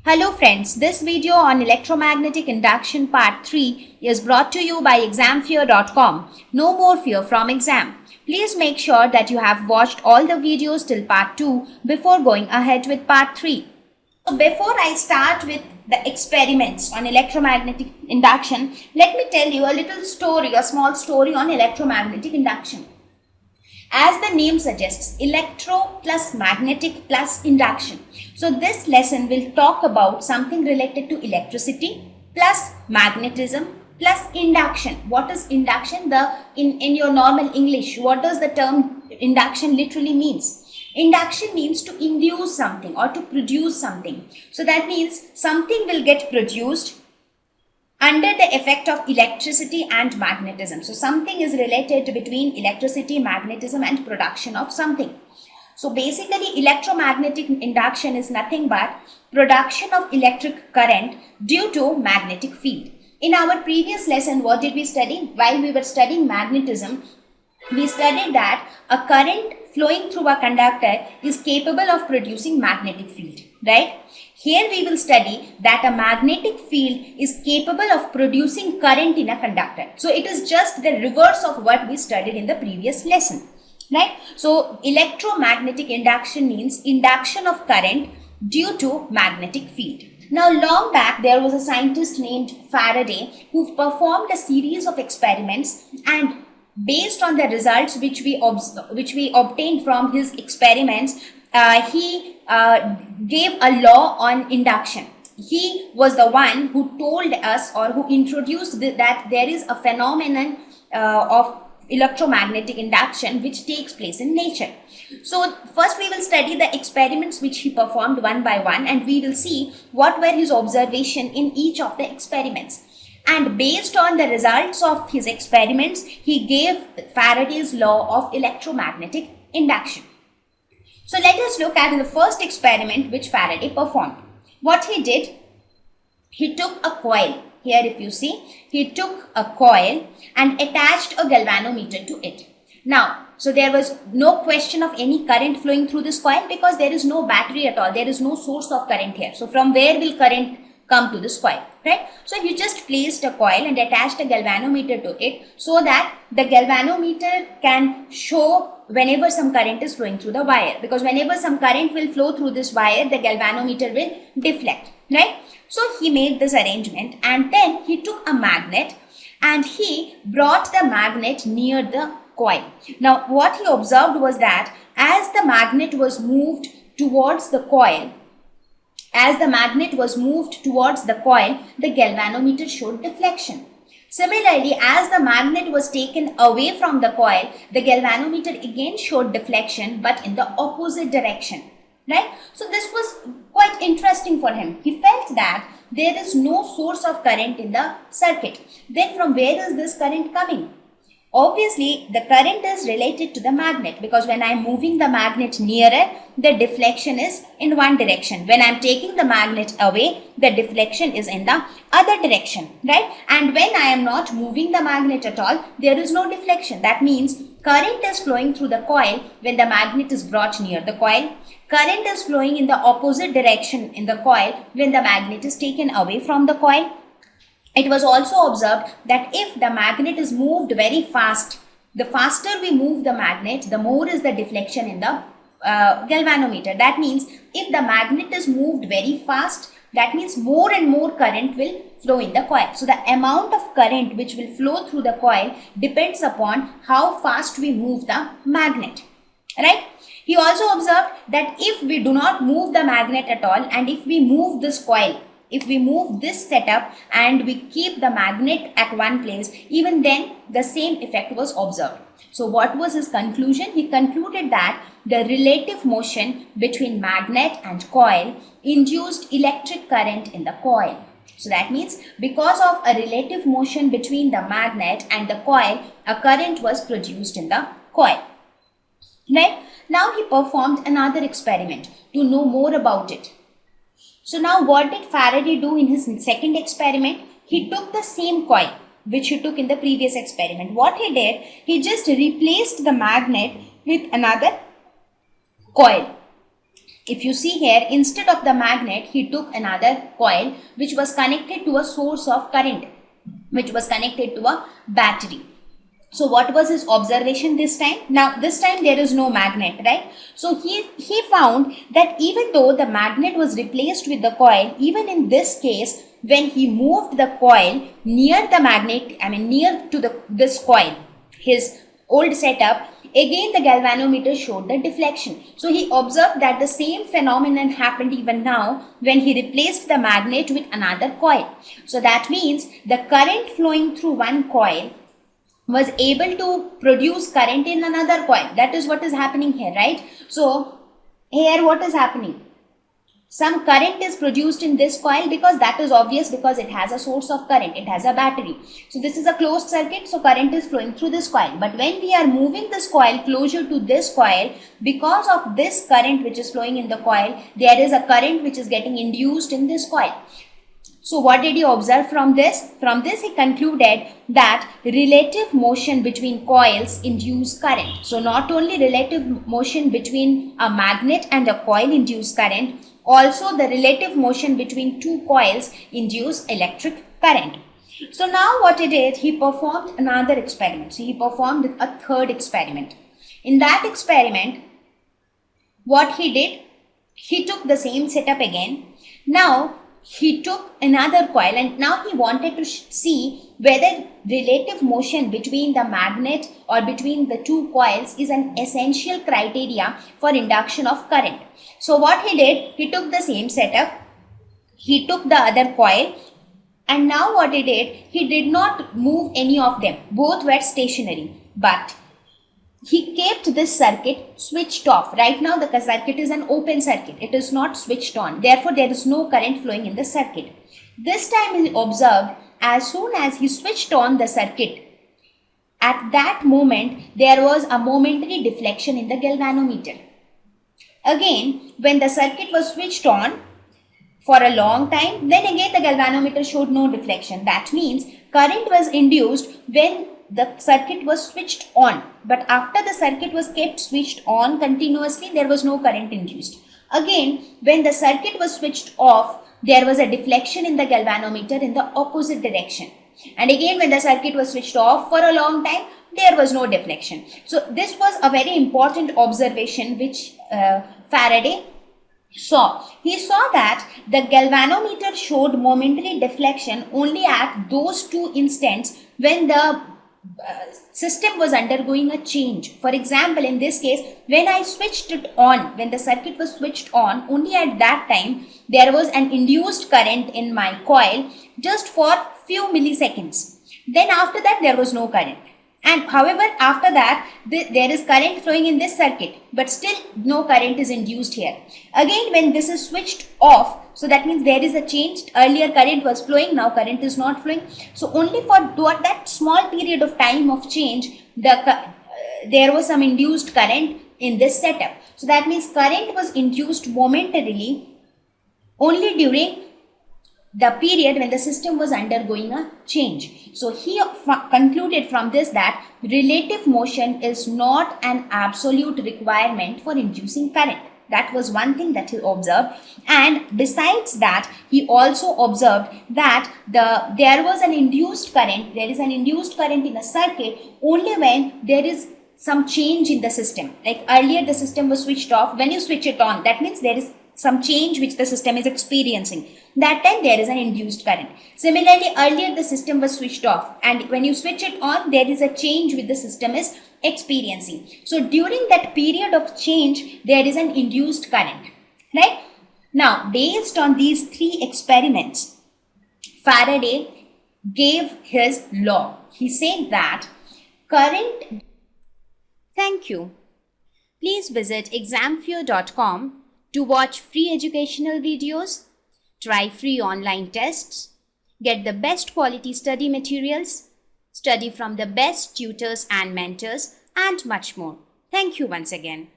Hello friends, this video on electromagnetic induction part 3 is brought to you by examfear.com. No more fear from exam. Please make sure that you have watched all the videos till part 2 before going ahead with part 3. So before I start with the experiments on electromagnetic induction, let me tell you a little story, a small story on electromagnetic induction. As the name suggests, electro plus magnetic plus induction. So this lesson will talk about something related to electricity plus magnetism plus induction. What is induction? In your normal English, what does the term induction literally means? Induction means to induce something or to produce something. So that means something will get produced under the effect of electricity and magnetism. So something is related between electricity, magnetism and production of something. So basically electromagnetic induction is nothing but production of electric current due to magnetic field. In our previous lesson, what did we study? While we were studying magnetism, we studied that a current flowing through a conductor is capable of producing magnetic field, right? Here we will study that a magnetic field is capable of producing current in a conductor. So it is just the reverse of what we studied in the previous lesson, right? So electromagnetic induction means induction of current due to magnetic field. Now long back there was a scientist named Faraday who performed a series of experiments, and based on the results which we obtained from his experiments, he gave a law on induction. He was the one who told us or who introduced that there is a phenomenon of electromagnetic induction which takes place in nature. So first we will study the experiments which he performed one by one, and we will see what were his observations in each of the experiments. And based on the results of his experiments, he gave Faraday's law of electromagnetic induction. So let us look at the first experiment which Faraday performed. What he did, he took a coil. Here if you see, he took a coil and attached a galvanometer to it. Now, so there was no question of any current flowing through this coil because there is no battery at all. There is no source of current here. So from where will current come to this coil, right? So he just placed a coil and attached a galvanometer to it so that the galvanometer can show whenever some current is flowing through the wire, because whenever some current will flow through this wire, the galvanometer will deflect, right? So he made this arrangement, and then he took a magnet and he brought the magnet near the coil. Now what he observed was that as the magnet was moved towards the coil, the galvanometer showed deflection. Similarly, as the magnet was taken away from the coil, the galvanometer again showed deflection, but in the opposite direction, right? So this was quite interesting for him. He felt that there is no source of current in the circuit. Then from where is this current coming? Obviously, the current is related to the magnet, because when I am moving the magnet nearer, the deflection is in one direction. When I am taking the magnet away, the deflection is in the other direction, right? And when I am not moving the magnet at all, there is no deflection. That means current is flowing through the coil when the magnet is brought near the coil. Current is flowing in the opposite direction in the coil when the magnet is taken away from the coil. It was also observed that if the magnet is moved very fast, the faster we move the magnet, the more is the deflection in the galvanometer. That means if the magnet is moved very fast, that means more and more current will flow in the coil. So the amount of current which will flow through the coil depends upon how fast we move the magnet, right? He also observed that if we do not move the magnet at all, and if we move this coil, if we move this setup and we keep the magnet at one place, even then the same effect was observed. So what was his conclusion? He concluded that the relative motion between magnet and coil induced electric current in the coil. So that means because of a relative motion between the magnet and the coil, a current was produced in the coil. Right? Now he performed another experiment to know more about it. So now what did Faraday do in his second experiment? He took the same coil which he took in the previous experiment. What he did, he just replaced the magnet with another coil. If you see here, instead of the magnet, he took another coil which was connected to a source of current, which was connected to a battery. So what was his observation this time? Now this time there is no magnet, right? So he found that even though the magnet was replaced with the coil, even in this case, when he moved the coil near the magnet, near to this coil, his old setup, again the galvanometer showed the deflection. So he observed that the same phenomenon happened even now when he replaced the magnet with another coil. So that means the current flowing through one coil was able to produce current in another coil. That is what is happening here, right? So here what is happening? Some current is produced in this coil because that is obvious, because it has a source of current, it has a battery. So this is a closed circuit, so current is flowing through this coil. But when we are moving this coil closer to this coil, because of this current which is flowing in the coil, there is a current which is getting induced in this coil. So what did he observe from this? From this he concluded that relative motion between coils induce current. So not only relative motion between a magnet and a coil induce current, also the relative motion between two coils induce electric current. So now what he did, he performed another experiment. So he performed a third experiment. In that experiment, what he did, he took the same setup again. Now he took another coil and now he wanted to see whether relative motion between the magnet or between the two coils is an essential criteria for induction of current. So what he did, he took the same setup, he took the other coil, and now what he did, he did not move any of them. Both were stationary, but he kept this circuit switched off. Right now the circuit is an open circuit. It is not switched on. Therefore, there is no current flowing in the circuit. This time he observed, as soon as he switched on the circuit, at that moment there was a momentary deflection in the galvanometer. Again, when the circuit was switched on for a long time, then again the galvanometer showed no deflection. That means current was induced when the circuit was switched on, but after the circuit was kept switched on continuously, there was no current induced. Again, when the circuit was switched off, there was a deflection in the galvanometer in the opposite direction. And again, when the circuit was switched off for a long time, there was no deflection. So this was a very important observation which Faraday saw. He saw that the galvanometer showed momentary deflection only at those two instants when the system was undergoing a change. For example, in this case, when I switched it on, when the circuit was switched on, only at that time there was an induced current in my coil just for few milliseconds. Then after that there was no current. And however, after that there is current flowing in this circuit, but still no current is induced here. Again, when this is switched off, so that means there is a change. Earlier current was flowing, now current is not flowing. So only for that small period of time of change, there was some induced current in this setup. So that means current was induced momentarily only during the period when the system was undergoing a change. So he concluded from this that relative motion is not an absolute requirement for inducing current. That was one thing that he observed. And besides that, he also observed that there was an induced current. There is an induced current in a circuit only when there is some change in the system. Like earlier the system was switched off. When you switch it on, that means there is some change which the system is experiencing. That time there is an induced current. Similarly, earlier the system was switched off, and when you switch it on, there is a change which the system is experiencing. So during that period of change, there is an induced current, right? Now, based on these three experiments, Faraday gave his law. He said that current... Thank you. Please visit examfear.com to watch free educational videos, try free online tests, get the best quality study materials, study from the best tutors and mentors, and much more. Thank you once again.